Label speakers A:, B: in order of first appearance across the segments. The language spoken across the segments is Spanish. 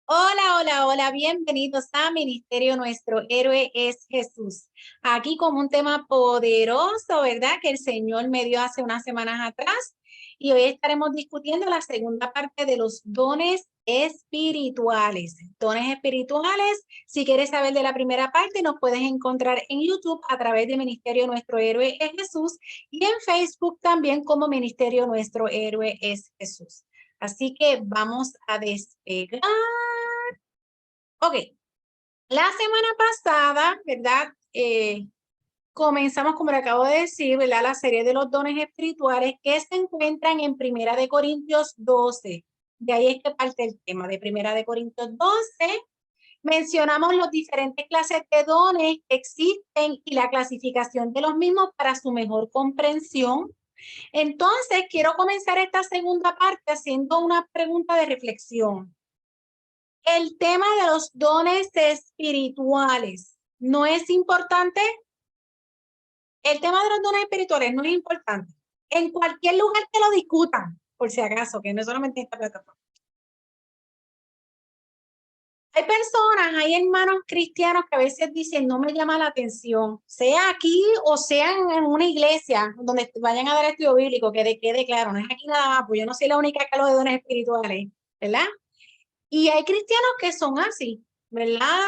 A: Hola, hola, hola, bienvenidos a Ministerio Nuestro Héroe es Jesús. Aquí con un tema poderoso, ¿verdad? Que el Señor me dio hace unas semanas atrás. Y hoy estaremos discutiendo la segunda parte de los dones espirituales. Dones espirituales, si quieres saber de la primera parte, nos puedes encontrar en YouTube a través de Ministerio Nuestro Héroe es Jesús y en Facebook también como Ministerio Nuestro Héroe es Jesús. Así que vamos a despegar. Ok, la semana pasada, ¿verdad? Comenzamos, como le acabo de decir, ¿verdad? La serie de los dones espirituales que se encuentran en Primera de Corintios 12. De ahí es que parte el tema de Primera de Corintios 12. Mencionamos los diferentes clases de dones que existen y la clasificación de los mismos para su mejor comprensión. Entonces, quiero comenzar esta segunda parte haciendo una pregunta de reflexión. El tema de los dones espirituales no es importante. El tema de los dones espirituales no es importante. En cualquier lugar que lo discutan, por si acaso, que no solamente en esta plataforma. Hay personas, hay hermanos cristianos que a veces dicen, no me llama la atención, sea aquí o sea en una iglesia donde vayan a dar estudio bíblico, que quede claro, no es aquí nada más, pues yo no soy la única que hablo de dones espirituales, ¿verdad? Y hay cristianos que son así, ¿verdad?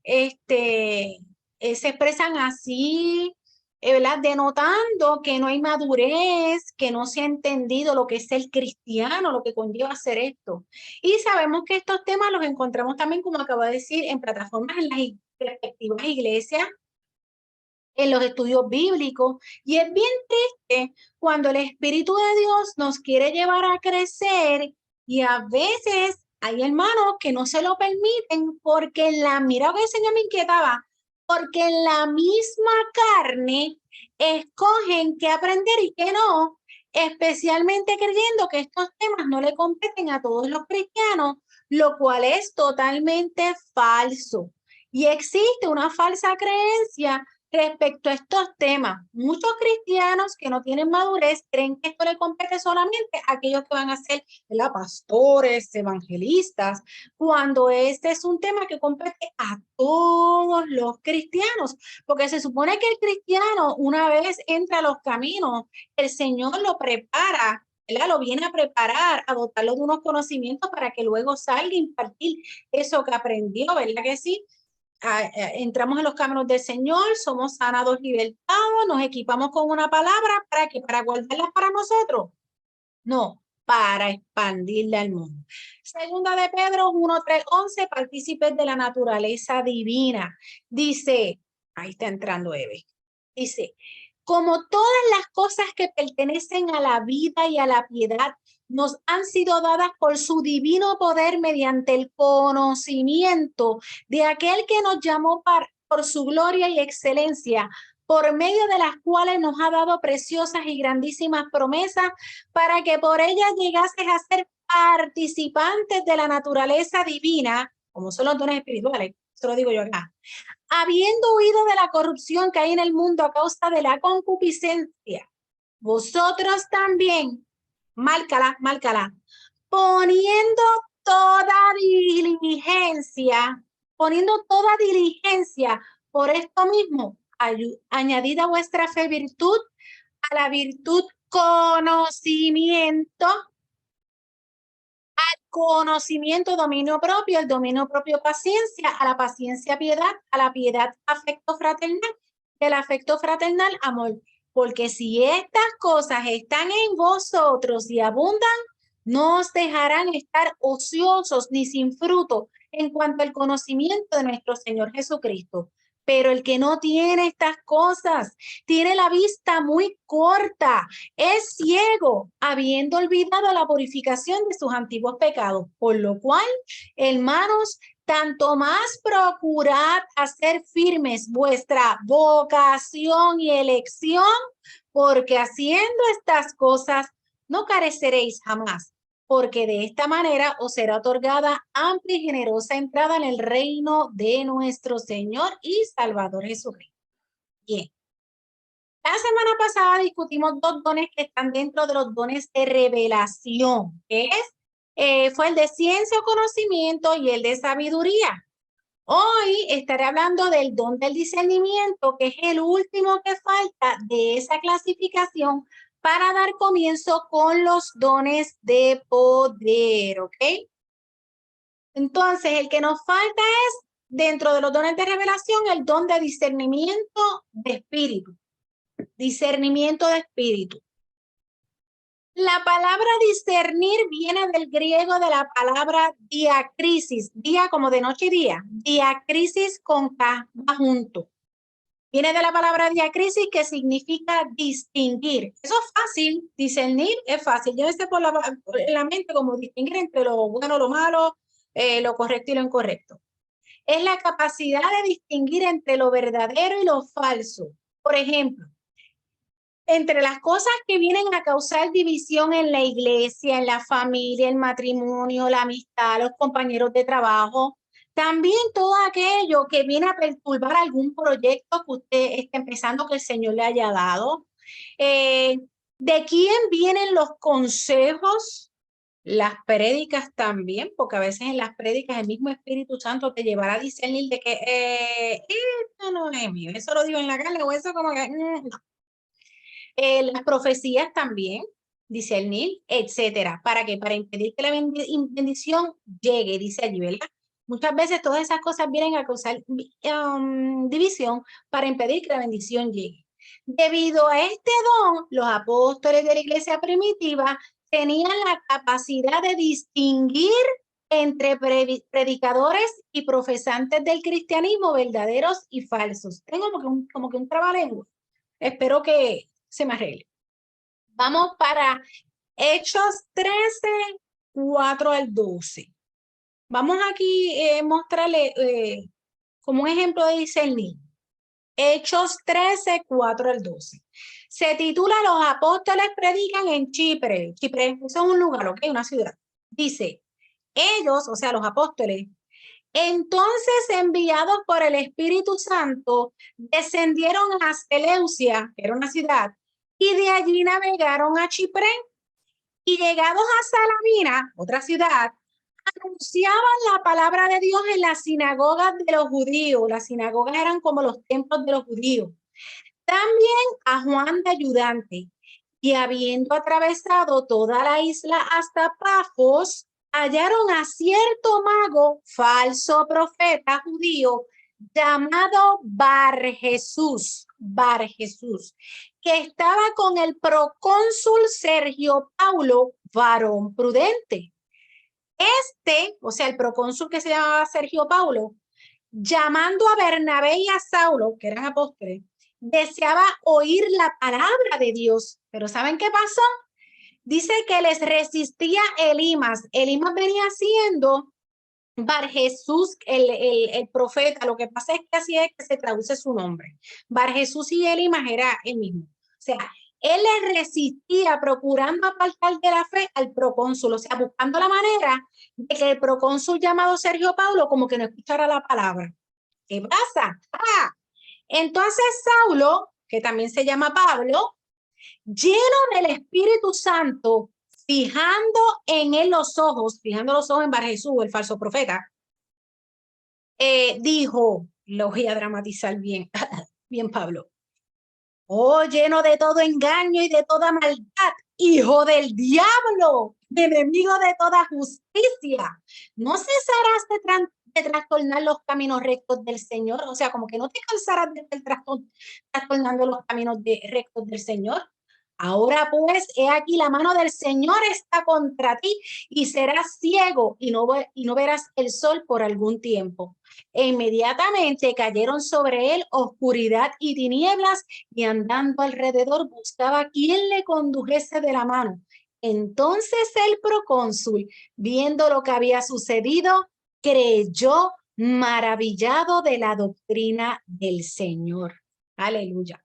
A: Se expresan así, ¿verdad? Denotando que no hay madurez, que no se ha entendido lo que es ser cristiano, lo que conlleva hacer esto. Y sabemos que estos temas los encontramos también, como acabo de decir, en plataformas en las respectivas iglesias, en los estudios bíblicos. Y es bien triste cuando el Espíritu de Dios nos quiere llevar a crecer y a veces hay hermanos que no se lo permiten porque mira que el Señor me inquietaba, porque en la misma carne escogen qué aprender y qué no, especialmente creyendo que estos temas no le competen a todos los cristianos, lo cual es totalmente falso. Y existe una falsa creencia respecto a estos temas. Muchos cristianos que no tienen madurez creen que esto le compete solamente a aquellos que van a ser, ¿verdad?, pastores, evangelistas, cuando este es un tema que compete a todos los cristianos, porque se supone que el cristiano, una vez entra a los caminos, el Señor lo prepara, ¿verdad? Lo viene a preparar, a dotarlo de unos conocimientos para que luego salga a impartir eso que aprendió, ¿verdad que sí? Entramos en los caminos del Señor, somos sanados, libertados, nos equipamos con una palabra para guardarla para nosotros. No, para expandirla al mundo. Segunda de Pedro 1:3-11, partícipes de la naturaleza divina. Dice, ahí está entrando Eve. Dice, como todas las cosas que pertenecen a la vida y a la piedad nos han sido dadas por su divino poder mediante el conocimiento de aquel que nos llamó por su gloria y excelencia, por medio de las cuales nos ha dado preciosas y grandísimas promesas para que por ellas llegases a ser participantes de la naturaleza divina, como son los dones espirituales, eso lo digo yo acá, habiendo huido de la corrupción que hay en el mundo a causa de la concupiscencia, vosotros también, márcala, poniendo toda diligencia, poniendo toda diligencia por esto mismo, añadida vuestra fe virtud, a la virtud conocimiento, conocimiento, dominio propio, el dominio propio, paciencia, a la paciencia, piedad, a la piedad, afecto fraternal, del afecto fraternal, amor. Porque si estas cosas están en vosotros y abundan, no os dejarán estar ociosos ni sin fruto en cuanto al conocimiento de nuestro Señor Jesucristo. Pero el que no tiene estas cosas, tiene la vista muy corta, es ciego, habiendo olvidado la purificación de sus antiguos pecados, por lo cual, hermanos, tanto más procurad hacer firmes vuestra vocación y elección, porque haciendo estas cosas no careceréis jamás, porque de esta manera os será otorgada amplia y generosa entrada en el reino de nuestro Señor y Salvador Jesucristo. Bien. La semana pasada discutimos dos dones que están dentro de los dones de revelación, que es fue el de ciencia o conocimiento y el de sabiduría. Hoy estaré hablando del don del discernimiento, que es el último que falta de esa clasificación para dar comienzo con los dones de poder, ¿ok? Entonces, el que nos falta es, dentro de los dones de revelación, el don de discernimiento de espíritu. Discernimiento de espíritu. La palabra discernir viene del griego de la palabra diacrisis, día como de noche y día, diacrisis con K, va junto. Viene de la palabra diacrisis que significa distinguir. Eso es fácil, discernir es fácil. Llévese por la mente como distinguir entre lo bueno, lo malo, lo correcto y lo incorrecto. Es la capacidad de distinguir entre lo verdadero y lo falso. Por ejemplo, entre las cosas que vienen a causar división en la iglesia, en la familia, el matrimonio, la amistad, los compañeros de trabajo, también todo aquello que viene a perturbar algún proyecto que usted esté empezando, que el Señor le haya dado. ¿De quién vienen los consejos? Las prédicas también, porque a veces en las prédicas el mismo Espíritu Santo te llevará a discernir de que esto no es mío, eso lo digo en la carne o eso como que no. Las profecías también, discernir, etcétera. ¿Para qué? Para impedir que la bendición llegue, dice allí, ¿verdad? Muchas veces todas esas cosas vienen a causar división para impedir que la bendición llegue. Debido a este don, los apóstoles de la iglesia primitiva tenían la capacidad de distinguir entre predicadores y profesantes del cristianismo verdaderos y falsos. Tengo como que un trabalengua. Espero que se me arregle. Vamos para Hechos 13, 4 al 12. Vamos aquí a mostrarle como un ejemplo de discernir. Hechos 13, 4 al 12. Se titula Los apóstoles predican en Chipre. Chipre, eso es un lugar, ¿ok? Una ciudad. Dice, ellos, o sea, los apóstoles, entonces enviados por el Espíritu Santo, descendieron a Seleucia, que era una ciudad, y de allí navegaron a Chipre. Y llegados a Salamina, otra ciudad, anunciaban la palabra de Dios en las sinagogas de los judíos. Las sinagogas eran como los templos de los judíos. También a Juan de ayudante. Y habiendo atravesado toda la isla hasta Pafos, hallaron a cierto mago, falso profeta judío, llamado Bar Jesús, que estaba con el procónsul Sergio Paulo, varón prudente. O sea, el procónsul que se llamaba Sergio Paulo, llamando a Bernabé y a Saulo, que eran apóstoles, deseaba oír la palabra de Dios. Pero ¿saben qué pasó? Dice que les resistía Elimas. Elimas venía siendo Bar Jesús, el profeta. Lo que pasa es que así es que se traduce su nombre. Bar Jesús y Elimas era el mismo. O sea, él les resistía procurando apartar de la fe al procónsul, o sea, buscando la manera de que el procónsul llamado Sergio Paulo como que no escuchara la palabra. ¿Qué pasa? Entonces Saulo, que también se llama Pablo, lleno del Espíritu Santo, fijando los ojos en Bar Jesús, el falso profeta, dijo, lo voy a dramatizar bien, bien Pablo, oh, lleno de todo engaño y de toda maldad, hijo del diablo, enemigo de toda justicia, ¿no cesarás de trastornar los caminos rectos del Señor? O sea, como que no te cansarás de estar trastornando los caminos rectos del Señor. Ahora pues, he aquí la mano del Señor está contra ti y serás ciego y no verás el sol por algún tiempo. E inmediatamente cayeron sobre él oscuridad y tinieblas y andando alrededor buscaba quien le condujese de la mano. Entonces el procónsul, viendo lo que había sucedido, creyó maravillado de la doctrina del Señor. Aleluya.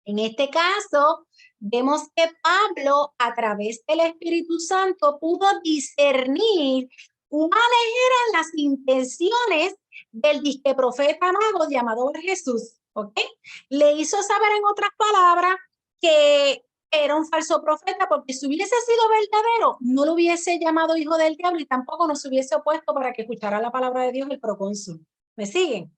A: En este caso, vemos que Pablo, a través del Espíritu Santo, pudo discernir cuáles eran las intenciones del disque profeta mago llamado Jesús, ¿ok? Le hizo saber en otras palabras que era un falso profeta, porque si hubiese sido verdadero, no lo hubiese llamado hijo del diablo y tampoco nos hubiese opuesto para que escuchara la palabra de Dios el procónsul. ¿Me siguen?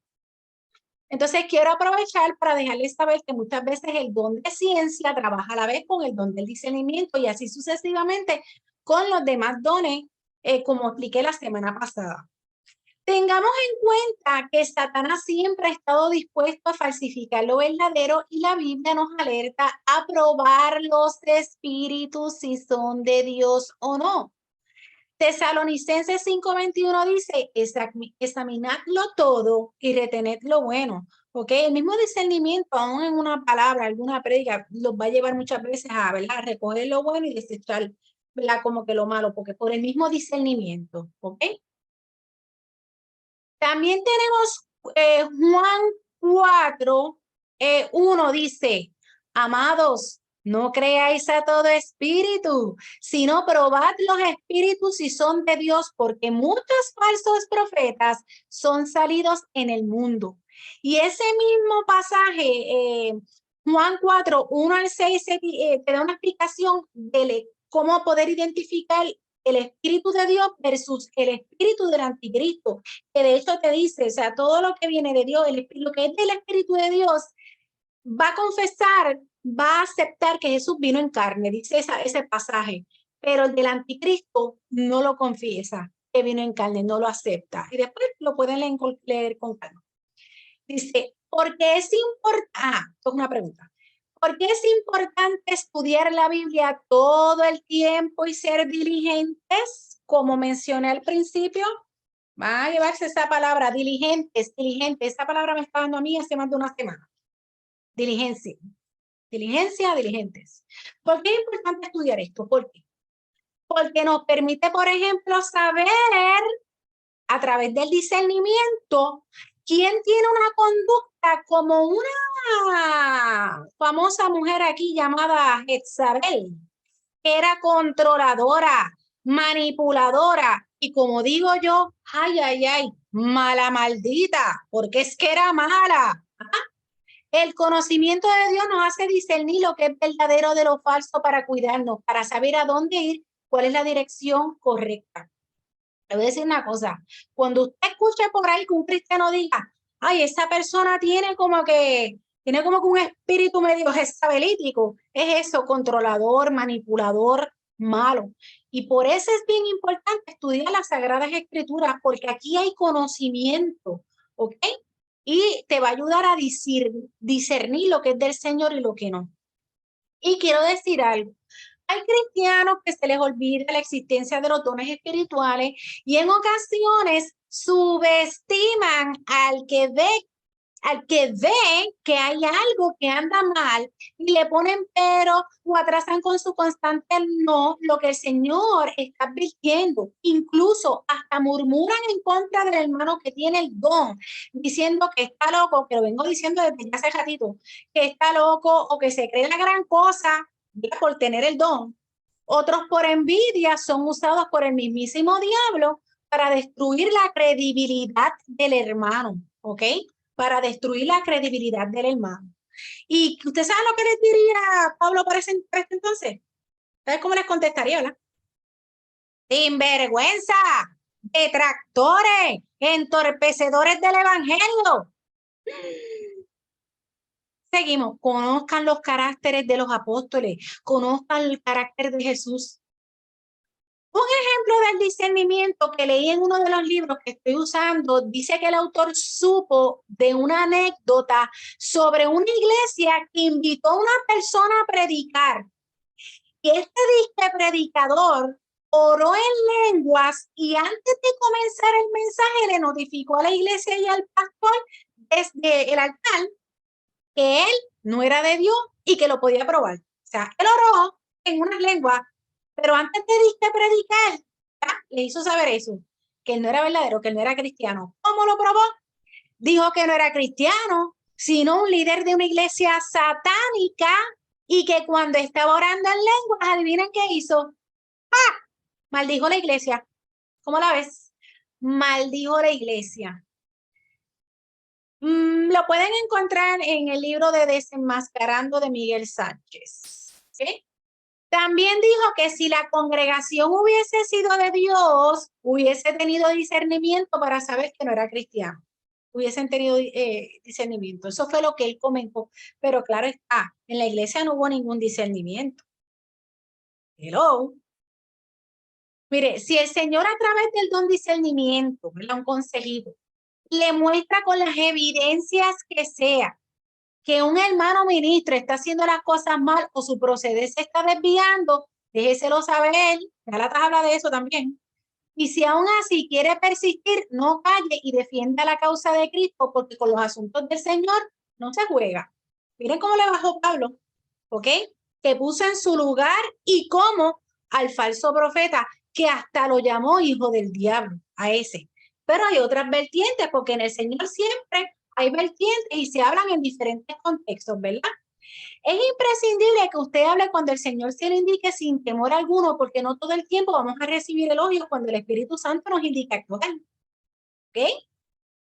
A: Entonces quiero aprovechar para dejarles saber que muchas veces el don de ciencia trabaja a la vez con el don del discernimiento y así sucesivamente con los demás dones, como expliqué la semana pasada. Tengamos en cuenta que Satanás siempre ha estado dispuesto a falsificar lo verdadero y la Biblia nos alerta a probar los espíritus si son de Dios o no. Tesalonicenses 5:21 dice, examinadlo todo y retened lo bueno. ¿Ok? El mismo discernimiento, aún en una palabra, alguna prédica, los va a llevar muchas veces a, ¿verdad?, recoger lo bueno y desechar, ¿verdad?, como que lo malo, porque por el mismo discernimiento. ¿Ok? También tenemos Juan 4, 1 dice, amados, no creáis a todo espíritu, sino probad los espíritus si son de Dios, porque muchos falsos profetas son salidos en el mundo. Y ese mismo pasaje, Juan 4, 1 al 6, te da una explicación de cómo poder identificar el Espíritu de Dios versus el Espíritu del Anticristo, que de hecho te dice, o sea, todo lo que viene de Dios, lo que es del Espíritu de Dios, va a confesar, va a aceptar que Jesús vino en carne, dice ese pasaje, pero el del Anticristo no lo confiesa, que vino en carne, no lo acepta. Y después lo pueden leer con calma. Dice, porque es importante, esto es una pregunta, ¿por qué es importante estudiar la Biblia todo el tiempo y ser diligentes? Como mencioné al principio, va a llevarse esa palabra, diligentes, esa palabra me está dando a mí hace más de una semana. Diligencia, diligentes. ¿Por qué es importante estudiar esto? ¿Por qué? Porque nos permite, por ejemplo, saber a través del discernimiento quién tiene una conducta como una famosa mujer aquí llamada Jezabel, que era controladora, manipuladora y como digo yo, ay, mala maldita, porque es que era mala. El conocimiento de Dios nos hace discernir lo que es verdadero de lo falso para cuidarnos, para saber a dónde ir, cuál es la dirección correcta. Le voy a decir una cosa, cuando usted escuche por ahí que un cristiano diga, ay, esa persona tiene como que un espíritu medio jezabelítico, es eso, controlador, manipulador, malo. Y por eso es bien importante estudiar las Sagradas Escrituras, porque aquí hay conocimiento, ¿ok? Y te va a ayudar a discernir lo que es del Señor y lo que no. Y quiero decir algo. Hay cristianos que se les olvida la existencia de los dones espirituales y en ocasiones subestiman al que ve que hay algo que anda mal y le ponen pero o atrasan con su constante no lo que el Señor está advirtiendo. Incluso hasta murmuran en contra del hermano que tiene el don, diciendo que está loco, que lo vengo diciendo desde hace ratito, que está loco o que se cree la gran cosa por tener el don. Otros por envidia son usados por el mismísimo diablo para destruir la credibilidad del hermano, ¿ok? Para destruir la credibilidad del hermano. ¿Y usted sabe lo que les diría Pablo para este entonces? ¿Sabes cómo les contestaría, verdad? Sinvergüenza, detractores, entorpecedores del evangelio. Seguimos, conozcan los caracteres de los apóstoles, conozcan el carácter de Jesús. Un ejemplo del discernimiento que leí en uno de los libros que estoy usando, dice que el autor supo de una anécdota sobre una iglesia que invitó a una persona a predicar. Y este predicador oró en lenguas y antes de comenzar el mensaje le notificó a la iglesia y al pastor desde el altar que él no era de Dios y que lo podía probar. O sea, él oró en unas lenguas, pero antes de predicar, ¿ya?, le hizo saber eso, que él no era verdadero, que él no era cristiano. ¿Cómo lo probó? Dijo que no era cristiano, sino un líder de una iglesia satánica y que cuando estaba orando en lenguas, adivinen qué hizo. ¡Ah! Maldijo la iglesia. ¿Cómo la ves? Maldijo la iglesia. Lo pueden encontrar en el libro de Desenmascarando de Miguel Sánchez. ¿Sí? También dijo que si la congregación hubiese sido de Dios, hubiese tenido discernimiento para saber que no era cristiano. Hubiesen tenido discernimiento. Eso fue lo que él comentó. Pero claro está, en la iglesia no hubo ningún discernimiento. Hello. Mire, si el Señor a través del don discernimiento, ¿verdad? Un consejito, le muestra con las evidencias que sea que un hermano ministro está haciendo las cosas mal o su proceder se está desviando, déjeselo saber. Gálatas habla de eso también. Y si aún así quiere persistir, no calle y defienda la causa de Cristo, porque con los asuntos del Señor no se juega. Miren cómo le bajó Pablo, ¿ok? Que puso en su lugar y cómo al falso profeta, que hasta lo llamó hijo del diablo, a ese. Pero hay otras vertientes, porque en el Señor siempre hay vertientes y se hablan en diferentes contextos, ¿verdad? Es imprescindible que usted hable cuando el Señor se lo indique sin temor alguno, porque no todo el tiempo vamos a recibir elogios cuando el Espíritu Santo nos indica actuar. ¿Ok?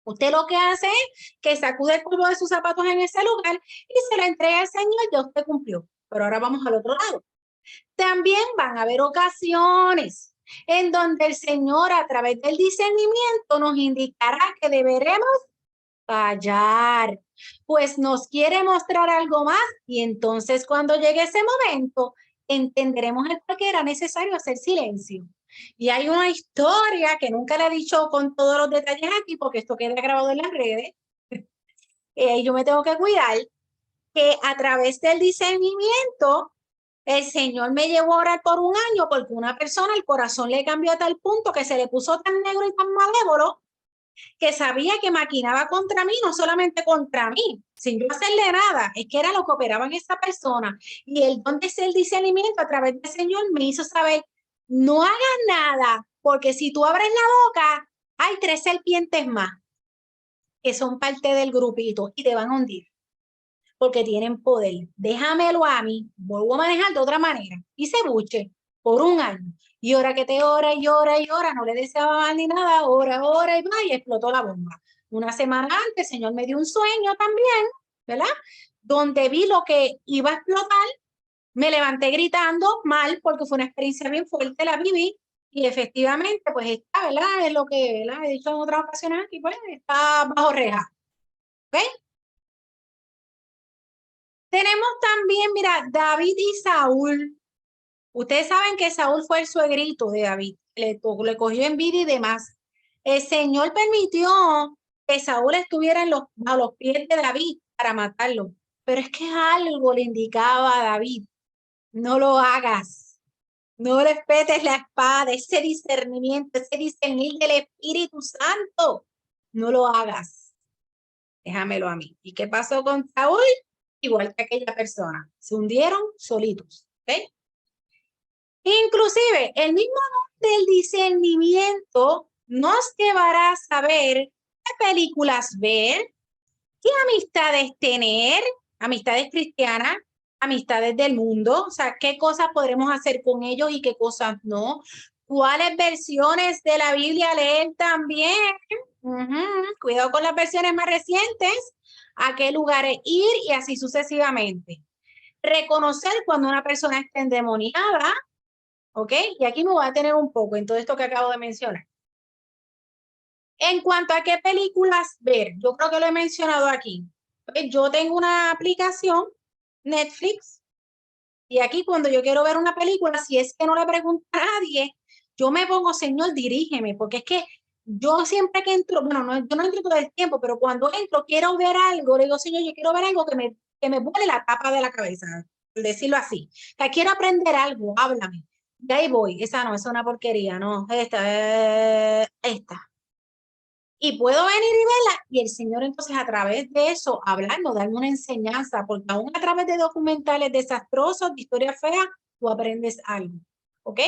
A: Usted lo que hace es que sacude el polvo de sus zapatos en ese lugar y se lo entrega al Señor, ya usted cumplió. Pero ahora vamos al otro lado. También van a haber ocasiones en donde el Señor a través del discernimiento nos indicará que deberemos callar, pues nos quiere mostrar algo más y entonces cuando llegue ese momento entenderemos el por qué era necesario hacer silencio. Y hay una historia que nunca le he dicho con todos los detalles aquí porque esto queda grabado en las redes, yo me tengo que cuidar, que a través del discernimiento el Señor me llevó a orar por un año porque una persona el corazón le cambió a tal punto que se le puso tan negro y tan malévolo que sabía que maquinaba contra mí, no solamente contra mí, sin yo hacerle nada, es que era lo que operaba en esa persona. Y el don de ese discernimiento a través del Señor me hizo saber, no hagas nada, porque si tú abres la boca, hay 3 serpientes más que son parte del grupito y te van a hundir, porque tienen poder. Déjamelo a mí, vuelvo a manejar de otra manera. Y se buche por un año. Y ahora que te ora y ora y ora, no le deseaba mal ni nada, ora y va, y explotó la bomba. Una semana antes, el Señor me dio un sueño también, ¿verdad? Donde vi lo que iba a explotar, me levanté gritando mal, porque fue una experiencia bien fuerte, la viví, y efectivamente, pues está, ¿verdad? Es lo que, ¿verdad? He dicho en otras ocasiones aquí, pues está bajo reja, ¿ok? Tenemos también, mira, David y Saúl. Ustedes saben que Saúl fue el suegrito de David, le cogió envidia y demás. El Señor permitió que Saúl estuviera a los pies de David para matarlo. Pero es que algo le indicaba a David, no lo hagas, no respetes la espada, ese discernimiento, ese discernir del Espíritu Santo, no lo hagas, déjamelo a mí. ¿Y qué pasó con Saúl? Igual que aquella persona, se hundieron solitos, ¿ok? Inclusive, el mismo don del discernimiento nos llevará a saber qué películas ver, qué amistades tener, amistades cristianas, amistades del mundo, o sea, qué cosas podremos hacer con ellos y qué cosas no, cuáles versiones de la Biblia leer también, cuidado con las versiones más recientes, a qué lugares ir y así sucesivamente. Reconocer cuando una persona está endemoniada, ¿ok? Y aquí me voy a tener un poco en todo esto que acabo de mencionar. En cuanto a qué películas ver, yo creo que lo he mencionado aquí. Yo tengo una aplicación, Netflix, y aquí cuando yo quiero ver una película, si es que no le pregunto a nadie, yo me pongo, Señor, dirígeme, porque es que yo siempre que entro, bueno, no, yo no entro todo el tiempo, pero cuando entro quiero ver algo, le digo, Señor, yo quiero ver algo que me vuele la tapa de la cabeza, por decirlo así. Que quiero aprender algo, háblame. Y ahí voy, esa no, es una porquería, no, esta. Y puedo venir y verla, y el Señor entonces a través de eso, hablarnos, darme una enseñanza, porque aún a través de documentales desastrosos, de historias feas, tú aprendes algo, ¿ok?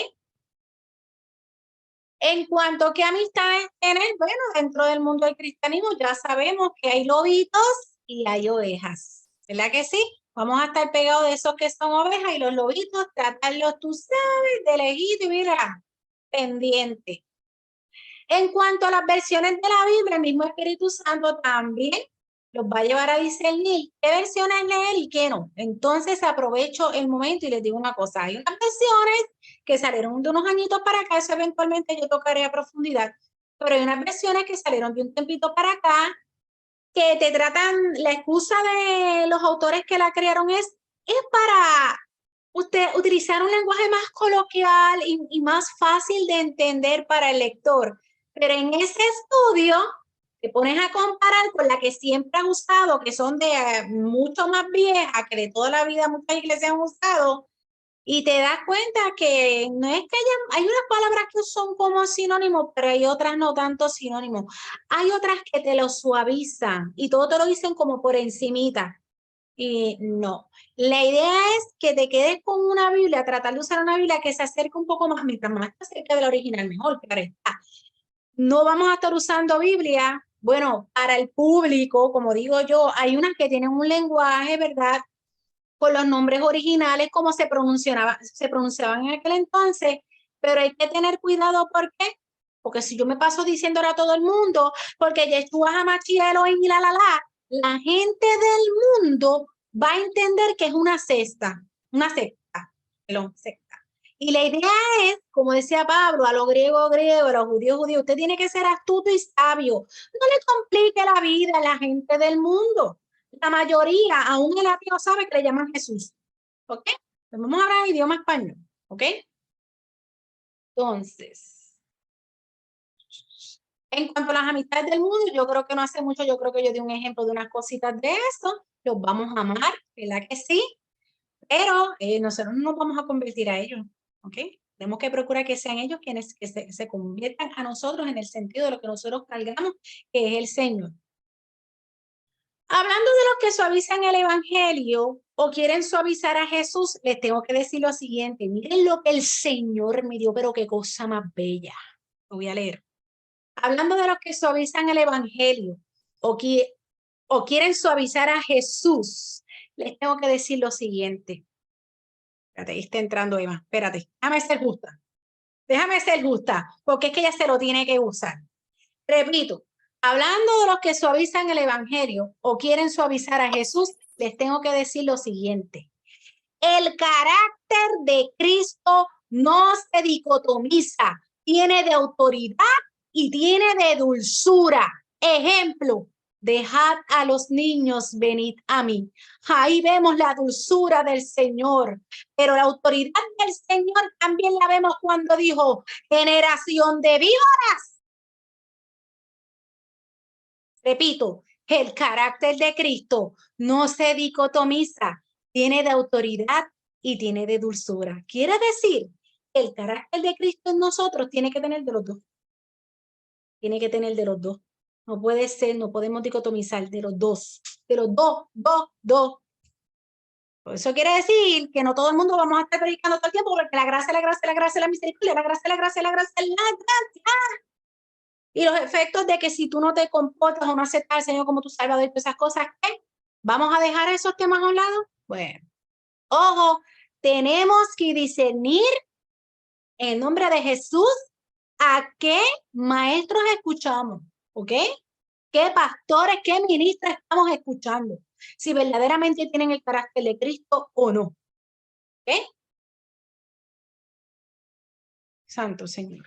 A: En cuanto a qué amistades tener, bueno, dentro del mundo del cristianismo ya sabemos que hay lobitos y hay ovejas, ¿verdad que sí? Vamos a estar pegados de esos que son ovejas y los lobitos, tratarlos, tú sabes, de lejito y mira, pendiente. En cuanto a las versiones de la Biblia, el mismo Espíritu Santo también los va a llevar a discernir qué versiones leer y qué no. Entonces aprovecho el momento y les digo una cosa, hay unas versiones que salieron de unos añitos para acá, eso eventualmente yo tocaré a profundidad, pero hay unas versiones que salieron de un tempito para acá, que te tratan, la excusa de los autores que la crearon es para utilizar un lenguaje más coloquial y más fácil de entender para el lector. Pero en ese estudio te pones a comparar con la que siempre han usado, que son de mucho más vieja, que de toda la vida muchas iglesias han usado, y te das cuenta que no es que hay unas palabras que son como sinónimos, pero hay otras no tanto sinónimos. Hay otras que te lo suavizan y todo te lo dicen como por encimita. Y no, la idea es que te quedes con una Biblia, tratar de usar una Biblia que se acerque un poco más, mientras más cerca de la original, mejor, claro está. No vamos a estar usando Biblia, bueno, para el público, como digo yo, hay unas que tienen un lenguaje, ¿verdad?, con los nombres originales, como se pronunciaban en aquel entonces, pero hay que tener cuidado, ¿por qué? Porque si yo me paso diciéndole a todo el mundo, porque Yeshua Hamashia Elohim y la gente del mundo va a entender que es una secta, perdón, secta. Y la idea es, como decía Pablo, a los griegos, a los judíos, usted tiene que ser astuto y sabio. No le complique la vida a la gente del mundo. La mayoría, aún el ateo, sabe que le llaman Jesús. ¿Ok? Pues vamos a hablar idioma español. ¿Ok? Entonces, en cuanto a las amistades del mundo, yo creo que no hace mucho, yo creo que yo di un ejemplo de unas cositas de eso. Los vamos a amar, ¿verdad que sí? Pero nosotros no nos vamos a convertir a ellos. ¿Ok? Tenemos que procurar que sean ellos quienes que se conviertan a nosotros en el sentido de lo que nosotros cargamos, que es el Señor. Hablando de los que suavizan el evangelio o quieren suavizar a Jesús, les tengo que decir lo siguiente. Miren lo que el Señor me dio, pero qué cosa más bella. Lo voy a leer. Hablando de los que suavizan el evangelio o quieren suavizar a Jesús, les tengo que decir lo siguiente. Espérate, ahí está entrando Emma. Espérate, déjame ser justa. Déjame ser justa, porque es que ella se lo tiene que usar. Repito, hablando de los que suavizan el evangelio o quieren suavizar a Jesús, les tengo que decir lo siguiente. El carácter de Cristo no se dicotomiza, tiene de autoridad y tiene de dulzura. Ejemplo, dejad a los niños, venid a mí. Ahí vemos la dulzura del Señor, pero la autoridad del Señor también la vemos cuando dijo, generación de víboras. Repito, el carácter de Cristo no se dicotomiza, tiene de autoridad y tiene de dulzura. Quiere decir, el carácter de Cristo en nosotros tiene que tener de los dos. Tiene que tener de los dos. No puede ser, no podemos dicotomizar de los dos. De los dos. Por eso quiere decir que no todo el mundo vamos a estar predicando todo el tiempo, porque la gracia, la misericordia, la gracia, la gracia. Y los efectos de que si tú no te comportas o no aceptas al Señor como tu Salvador y todas esas cosas, ¿qué? ¿Vamos a dejar esos temas a un lado? Bueno, ojo, tenemos que discernir en nombre de Jesús a qué maestros escuchamos, ¿ok? ¿Qué pastores, qué ministros estamos escuchando? Si verdaderamente tienen el carácter de Cristo o no, ¿ok? Santo Señor.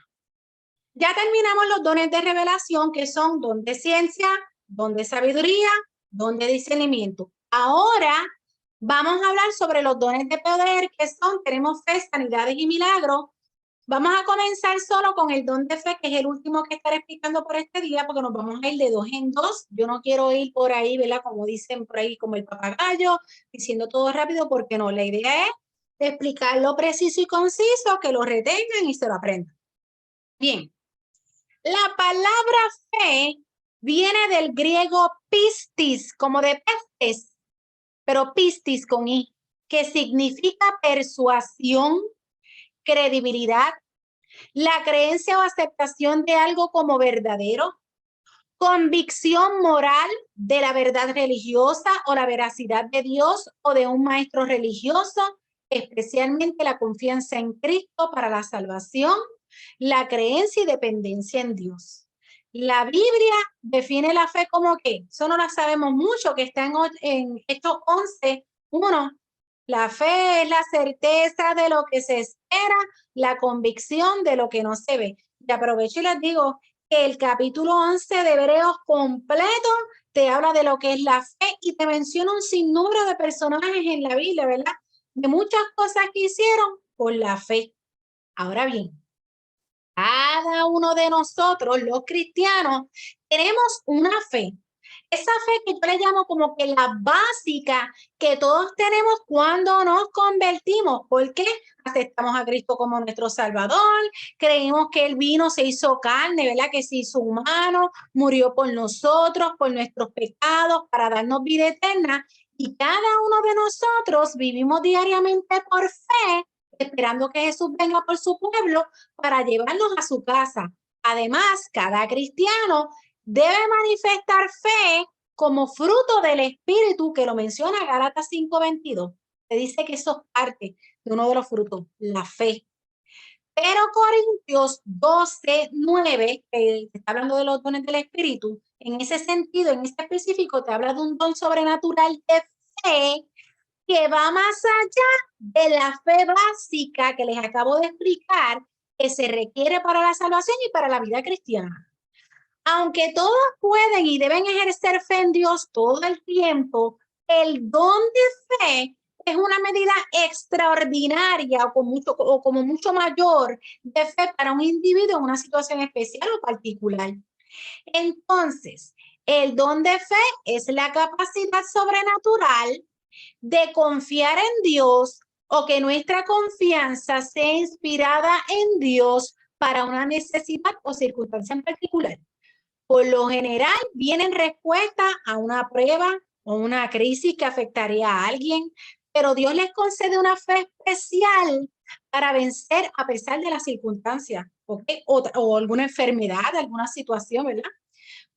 A: Ya terminamos los dones de revelación, que son don de ciencia, don de sabiduría, don de discernimiento. Ahora vamos a hablar sobre los dones de poder, que son, tenemos fe, sanidades y milagros. Vamos a comenzar solo con el don de fe, que es el último que estaré explicando por este día, porque nos vamos a ir de 2 en 2. Yo no quiero ir por ahí, ¿verdad? Como dicen por ahí, como el papagayo, diciendo todo rápido, porque no. La idea es explicarlo preciso y conciso, que lo retengan y se lo aprendan. Bien. La palabra fe viene del griego pistis, como de pestes, pero pistis con i, que significa persuasión, credibilidad, la creencia o aceptación de algo como verdadero, convicción moral de la verdad religiosa o la veracidad de Dios o de un maestro religioso, especialmente la confianza en Cristo para la salvación, la creencia y dependencia en Dios. La Biblia define la fe como que, eso no la sabemos mucho, que está en Hechos 11:1. La fe es la certeza de lo que se espera, la convicción de lo que no se ve. Y aprovecho y les digo que el capítulo 11 de Hebreos completo te habla de lo que es la fe y te menciona un sinnúmero de personajes en la Biblia, ¿verdad? De muchas cosas que hicieron por la fe. Ahora bien, cada uno de nosotros, los cristianos, tenemos una fe. Esa fe que yo le llamo como que la básica que todos tenemos cuando nos convertimos. ¿Por qué? Aceptamos a Cristo como nuestro Salvador, creemos que Él vino, se hizo carne, ¿verdad? Que se hizo humano, murió por nosotros, por nuestros pecados, para darnos vida eterna. Y cada uno de nosotros vivimos diariamente por fe, esperando que Jesús venga por su pueblo para llevarnos a su casa. Además, cada cristiano debe manifestar fe como fruto del Espíritu, que lo menciona Gálatas 5:22. Te dice que eso es parte de uno de los frutos, la fe. Pero Corintios 12:9, que está hablando de los dones del Espíritu, en ese sentido, en este específico, te habla de un don sobrenatural de fe que va más allá de la fe básica que les acabo de explicar, que se requiere para la salvación y para la vida cristiana. Aunque todos pueden y deben ejercer fe en Dios todo el tiempo, el don de fe es una medida extraordinaria o como mucho mayor de fe para un individuo en una situación especial o particular. Entonces, el don de fe es la capacidad sobrenatural de confiar en Dios o que nuestra confianza sea inspirada en Dios para una necesidad o circunstancia en particular. Por lo general, viene en respuesta a una prueba o una crisis que afectaría a alguien, pero Dios les concede una fe especial para vencer a pesar de las circunstancias, ¿okay? O alguna enfermedad, alguna situación, ¿verdad?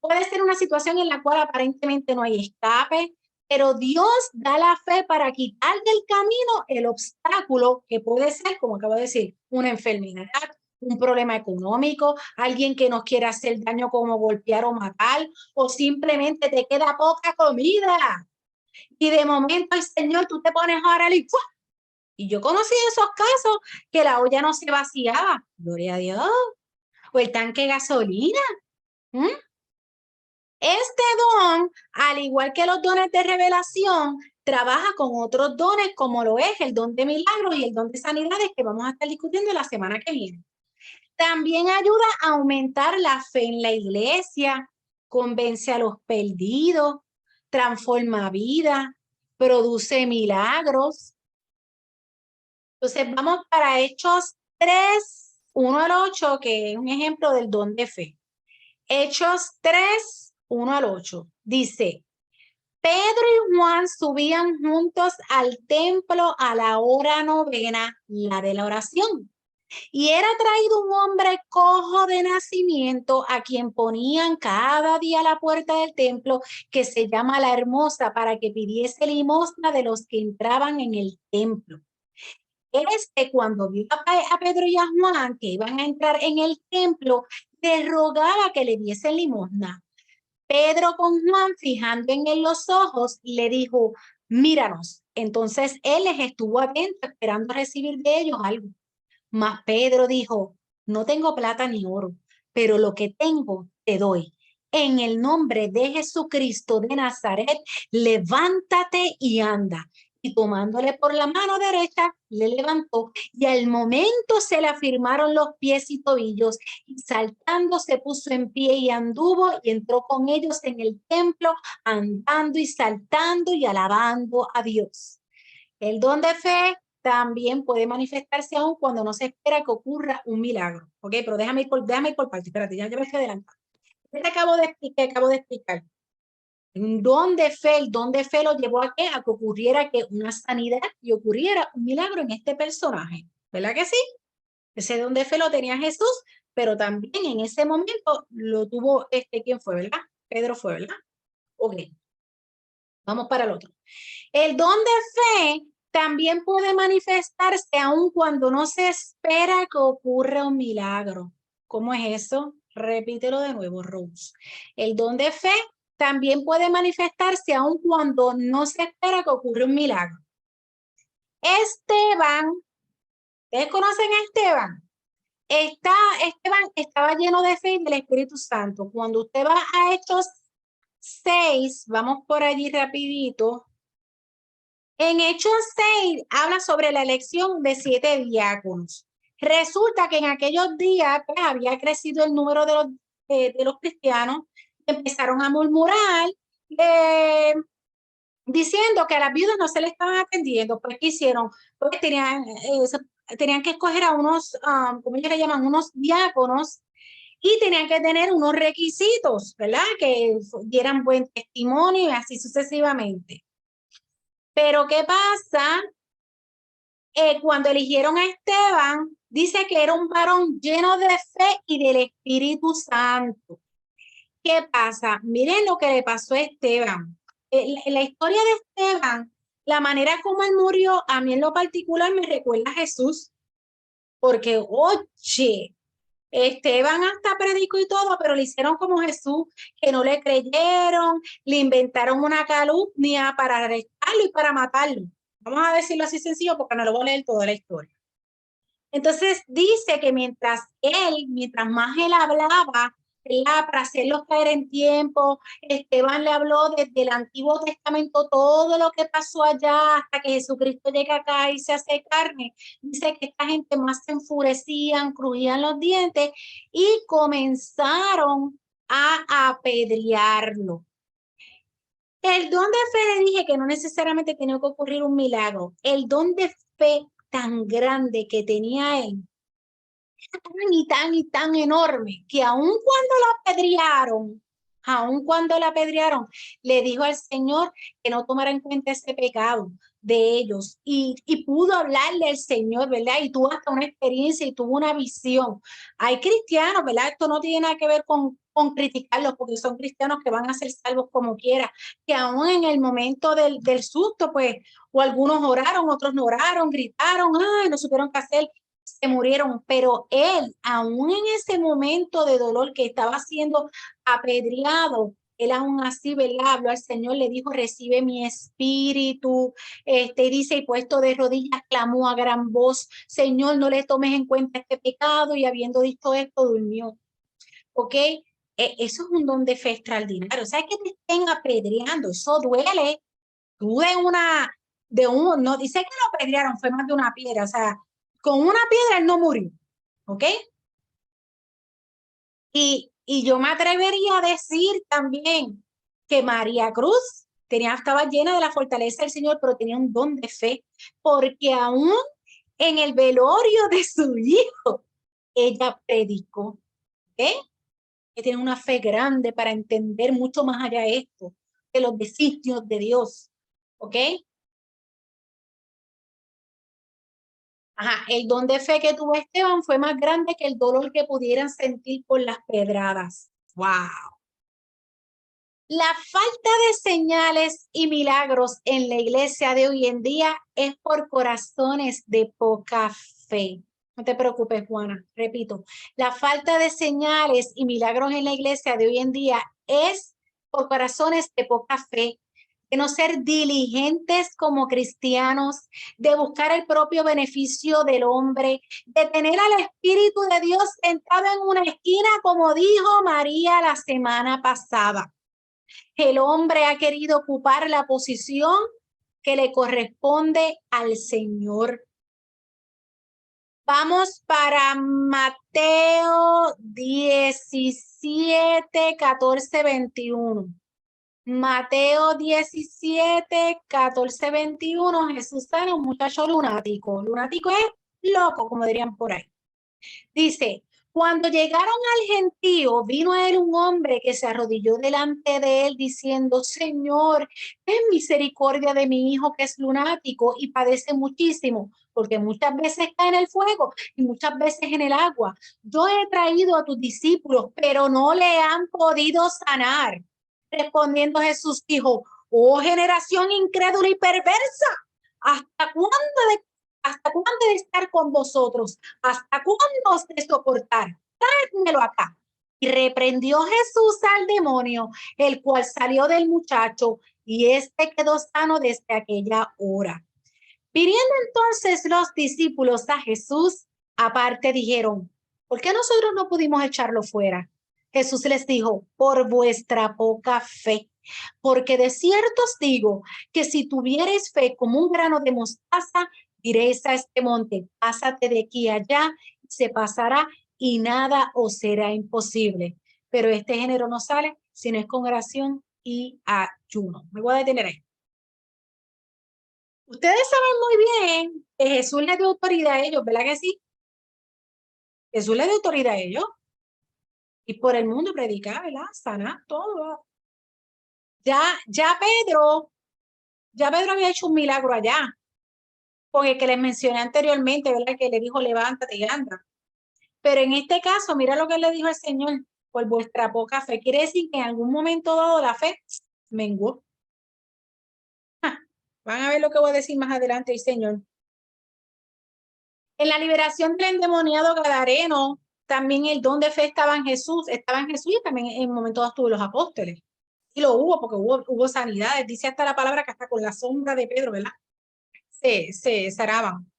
A: Puede ser una situación en la cual aparentemente no hay escape, pero Dios da la fe para quitar del camino el obstáculo que puede ser, como acabo de decir, una enfermedad, un problema económico, alguien que nos quiera hacer daño como golpear o matar, o simplemente te queda poca comida. Y de momento el Señor, tú te pones a orar y ¡fua! Y yo conocí esos casos que la olla no se vaciaba, gloria a Dios, o el tanque de gasolina. ¿Mm? Este don, al igual que los dones de revelación, trabaja con otros dones como lo es el don de milagros y el don de sanidades que vamos a estar discutiendo la semana que viene. También ayuda a aumentar la fe en la iglesia, convence a los perdidos, transforma vida, produce milagros. Entonces vamos para Hechos 3:1 al 8, que es un ejemplo del don de fe. Hechos 3:1 al 8 dice: Pedro y Juan subían juntos al templo a la hora novena, la de la oración. Y era traído un hombre cojo de nacimiento, a quien ponían cada día a la puerta del templo, que se llama La Hermosa, para que pidiese limosna de los que entraban en el templo. Cuando vio a Pedro y a Juan que iban a entrar en el templo, les rogaba que le diesen limosna. Pedro con Juan, fijando en él los ojos, le dijo: míranos. Entonces él les estuvo atento, esperando recibir de ellos algo. Mas Pedro dijo: no tengo plata ni oro, pero lo que tengo te doy. En el nombre de Jesucristo de Nazaret, levántate y anda. Y tomándole por la mano derecha, le levantó, y al momento se le afirmaron los pies y tobillos, y saltando se puso en pie y anduvo, y entró con ellos en el templo, andando y saltando y alabando a Dios. El don de fe también puede manifestarse aún cuando no se espera que ocurra un milagro. ¿Ok? Pero déjame ir por parte. Espérate, ya me estoy adelantando. Te acabo de explicar. Un don de fe, el don de fe lo llevó a que ocurriera que una sanidad y ocurriera un milagro en este personaje. ¿Verdad que sí? Ese don de fe lo tenía Jesús, pero también en ese momento lo tuvo ¿quién fue, verdad? Pedro fue, ¿verdad? Ok, vamos para el otro. El don de fe también puede manifestarse aun cuando no se espera que ocurra un milagro. ¿Cómo es eso? Repítelo de nuevo, Rose. El don de fe también puede manifestarse aun cuando no se espera que ocurra un milagro. Esteban, ¿ustedes conocen a Esteban? Esteban estaba lleno de fe y del Espíritu Santo. Cuando usted va a Hechos 6, vamos por allí rapidito. En Hechos 6 habla sobre la elección de 7 diáconos. Resulta que en aquellos días pues, había crecido el número de los cristianos, empezaron a murmurar diciendo que a las viudas no se le estaban atendiendo. Pues, ¿qué hicieron? Pues tenían que escoger a unos, ¿cómo ellos le llaman? Unos diáconos, y tenían que tener unos requisitos, ¿verdad? Que dieran buen testimonio y así sucesivamente. Pero ¿qué pasa? Cuando eligieron a Esteban, dice que era un varón lleno de fe y del Espíritu Santo. ¿Qué pasa? Miren lo que le pasó a Esteban. En la historia de Esteban, la manera como él murió, a mí en lo particular me recuerda a Jesús, porque, oye, Esteban hasta predicó y todo, pero le hicieron como Jesús, que no le creyeron, le inventaron una calumnia para arrestarlo y para matarlo. Vamos a decirlo así sencillo porque no lo voy a leer toda la historia. Entonces dice que mientras más él hablaba, para hacerlos caer en tiempo, Esteban le habló desde el Antiguo Testamento todo lo que pasó allá hasta que Jesucristo llega acá y se hace carne. Dice que esta gente más se enfurecían, crujían los dientes y comenzaron a apedrearlo. El don de fe le dije que no necesariamente tenía que ocurrir un milagro. El don de fe tan grande que tenía él, tan enorme, que aun cuando la apedrearon, le dijo al Señor que no tomara en cuenta ese pecado de ellos y pudo hablarle al Señor, ¿verdad? Y tuvo hasta una experiencia y tuvo una visión. Hay cristianos, ¿verdad? Esto no tiene nada que ver con criticarlos, porque son cristianos que van a ser salvos como quiera, que aún en el momento del susto, pues, o algunos oraron, otros no oraron, gritaron, ay, no supieron qué hacer, se murieron, pero él, aún en ese momento de dolor que estaba siendo apedreado, él aún así, ¿verdad? Habló al Señor, le dijo, recibe mi espíritu, dice, y puesto de rodillas, clamó a gran voz, Señor, no le tomes en cuenta este pecado, y habiendo dicho esto, durmió. ¿Ok? Eso es un don de fe extraordinario. O sea, que te estén apedreando, eso duele. Tú no dice que lo apedrearon, fue más de una piedra, o sea, con una piedra él no murió, ¿ok? Y yo me atrevería a decir también que María Cruz estaba llena de la fortaleza del Señor, pero tenía un don de fe, porque aún en el velorio de su hijo, ella predicó, ¿ok? Que tiene una fe grande para entender mucho más allá de esto, de los designios de Dios, ¿ok? Ajá, el don de fe que tuvo Esteban fue más grande que el dolor que pudieran sentir por las pedradas. ¡Wow! La falta de señales y milagros en la iglesia de hoy en día es por corazones de poca fe. No te preocupes, Juana. Repito, la falta de señales y milagros en la iglesia de hoy en día es por corazones de poca fe, de no ser diligentes como cristianos, de buscar el propio beneficio del hombre, de tener al Espíritu de Dios sentado en una esquina, como dijo María la semana pasada. El hombre ha querido ocupar la posición que le corresponde al Señor. Vamos para Mateo 17, 14, 21. Mateo 17, 14, 21. Jesús sana a un muchacho lunático. Lunático es loco, como dirían por ahí. Dice, cuando llegaron al gentío, vino a él un hombre que se arrodilló delante de él diciendo, Señor, ten misericordia de mi hijo que es lunático y padece muchísimo, porque muchas veces cae en el fuego y muchas veces en el agua. Yo he traído a tus discípulos, pero no le han podido sanar. Respondiendo Jesús dijo, oh generación incrédula y perversa, ¿hasta cuándo he de estar con vosotros? ¿Hasta cuándo os de soportar? Tráemelo acá. Y reprendió Jesús al demonio, el cual salió del muchacho, y éste quedó sano desde aquella hora. Viniendo entonces los discípulos a Jesús, aparte dijeron, ¿por qué nosotros no pudimos echarlo fuera? Jesús les dijo, por vuestra poca fe. Porque de cierto os digo que si tuviereis fe como un grano de mostaza, diréis a este monte, pásate de aquí a allá, se pasará y nada os será imposible. Pero este género no sale si no es con oración y ayuno. Me voy a detener ahí. Ustedes saben muy bien que Jesús le dio autoridad a ellos, ¿verdad que sí? Jesús le dio autoridad a ellos y por el mundo predicar, ¿verdad? Sanar todo. Ya Pedro había hecho un milagro allá, porque que les mencioné anteriormente, ¿verdad? Que le dijo, levántate y anda. Pero en este caso, mira lo que le dijo el Señor, por vuestra poca fe. Quiere decir que en algún momento dado la fe menguó. Van a ver lo que voy a decir más adelante el Señor. En la liberación del endemoniado gadareno, también el don de fe estaba en Jesús y también en el momento estuvo los apóstoles. Y lo hubo porque hubo sanidades. Dice hasta la palabra que hasta con la sombra de Pedro, ¿verdad? Se sanaban.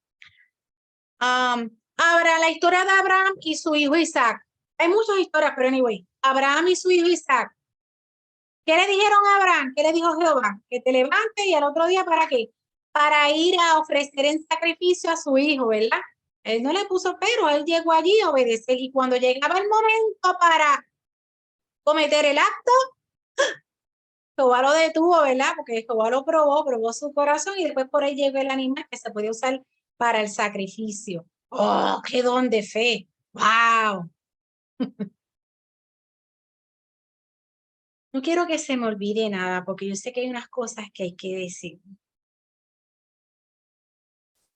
A: Ahora, la historia de Abraham y su hijo Isaac. Hay muchas historias, pero anyway. Abraham y su hijo Isaac. ¿Qué le dijeron a Abraham? ¿Qué le dijo Jehová? Que te levantes y al otro día, ¿para qué? Para ir a ofrecer en sacrificio a su hijo, ¿verdad? Él no le puso pero, él llegó allí a obedecer y cuando llegaba el momento para cometer el acto, Jehová lo detuvo, ¿verdad? Porque Jehová lo probó su corazón y después por ahí llegó el animal que se podía usar para el sacrificio. ¡Oh, qué don de fe! ¡Wow! No quiero que se me olvide nada porque yo sé que hay unas cosas que hay que decir.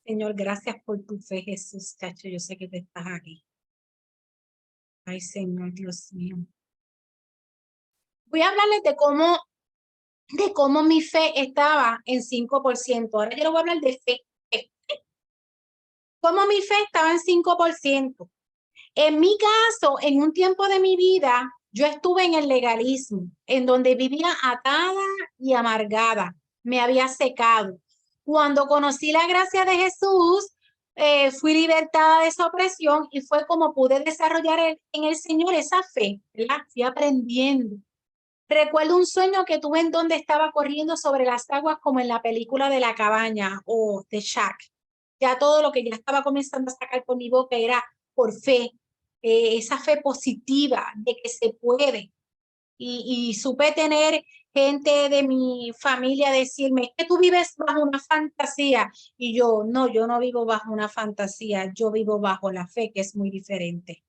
A: Señor, gracias por tu fe, Jesús, chacho. Yo sé que tú estás aquí. Ay, Señor, Dios mío. Voy a hablarles de cómo mi fe estaba en 5%. Ahora yo le voy a hablar de fe. Cómo mi fe estaba en 5%. En mi caso, en un tiempo de mi vida, yo estuve en el legalismo, en donde vivía atada y amargada. Me había secado. Cuando conocí la gracia de Jesús, fui libertada de esa opresión y fue como pude desarrollar en el Señor esa fe, ¿verdad? Fui aprendiendo. Recuerdo un sueño que tuve en donde estaba corriendo sobre las aguas como en la película de La Cabaña o de Shack. Ya todo lo que ya estaba comenzando a sacar por mi boca era por fe, esa fe positiva de que se puede. Y supe tener gente de mi familia decirme, es que tú vives bajo una fantasía. Y yo no vivo bajo una fantasía, yo vivo bajo la fe, que es muy diferente.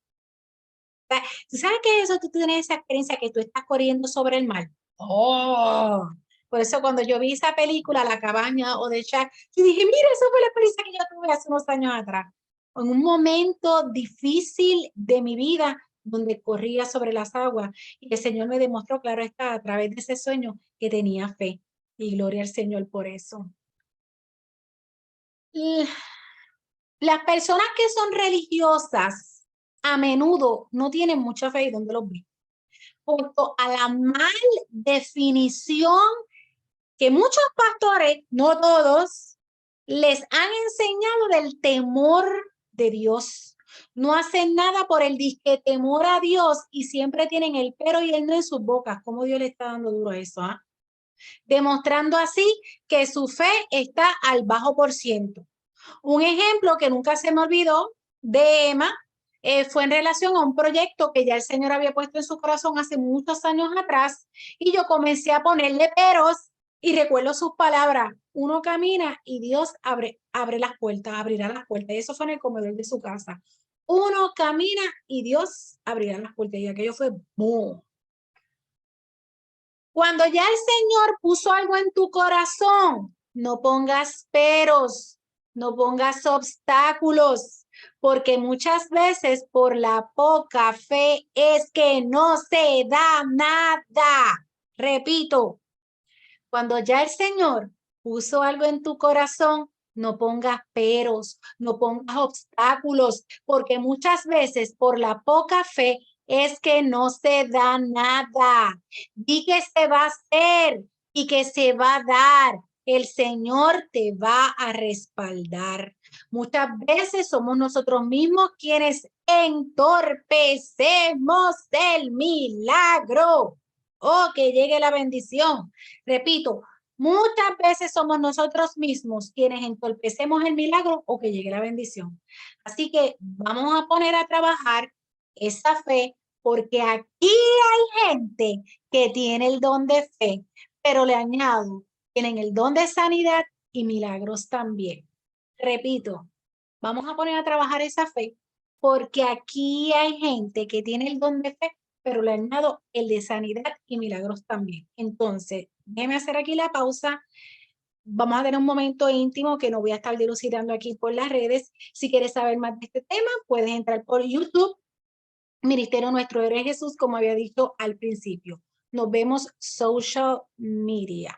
A: ¿Tú sabes qué es eso? Tú tienes esa experiencia que tú estás corriendo sobre el mar. ¡Oh! Por eso cuando yo vi esa película, La Cabaña o de Shack, yo dije, mira, esa fue la experiencia que yo tuve hace unos años atrás. En un momento difícil de mi vida, donde corría sobre las aguas. Y el Señor me demostró, claro está, a través de ese sueño, que tenía fe. Y gloria al Señor por eso. Y las personas que son religiosas, a menudo no tienen mucha fe. ¿Y dónde los vi? Junto a la mal definición que muchos pastores, no todos, les han enseñado del temor de Dios. No hacen nada por el disque temor a Dios y siempre tienen el pero y el no en sus bocas. ¿Cómo Dios le está dando duro a eso? Demostrando así que su fe está al bajo por ciento. Un ejemplo que nunca se me olvidó de Emma fue en relación a un proyecto que ya el Señor había puesto en su corazón hace muchos años atrás y yo comencé a ponerle peros y recuerdo sus palabras, uno camina y Dios abre las puertas, abrirá las puertas y eso fue en el comedor de su casa. Uno camina y Dios abrirá las puertas y aquello fue ¡boom! Cuando ya el Señor puso algo en tu corazón, no pongas peros, no pongas obstáculos, porque muchas veces por la poca fe es que no se da nada. Repito, cuando ya el Señor puso algo en tu corazón, no pongas peros, no pongas obstáculos, porque muchas veces por la poca fe es que no se da nada. Di que se va a hacer y que se va a dar. El Señor te va a respaldar. Muchas veces somos nosotros mismos quienes entorpecemos el milagro. Oh, que llegue la bendición. Repito, muchas veces somos nosotros mismos quienes entorpecemos el milagro o que llegue la bendición. Así que vamos a poner a trabajar esa fe, porque aquí hay gente que tiene el don de fe, pero le añado, tienen el don de sanidad y milagros también. Repito, vamos a poner a trabajar esa fe, porque aquí hay gente que tiene el don de fe, pero le añado el de sanidad y milagros también. Entonces, déjeme hacer aquí la pausa. Vamos a tener un momento íntimo que no voy a estar dilucidando aquí por las redes. Si quieres saber más de este tema, puedes entrar por YouTube, Ministerio Nuestro Héroe Jesús, como había dicho al principio. Nos vemos social media.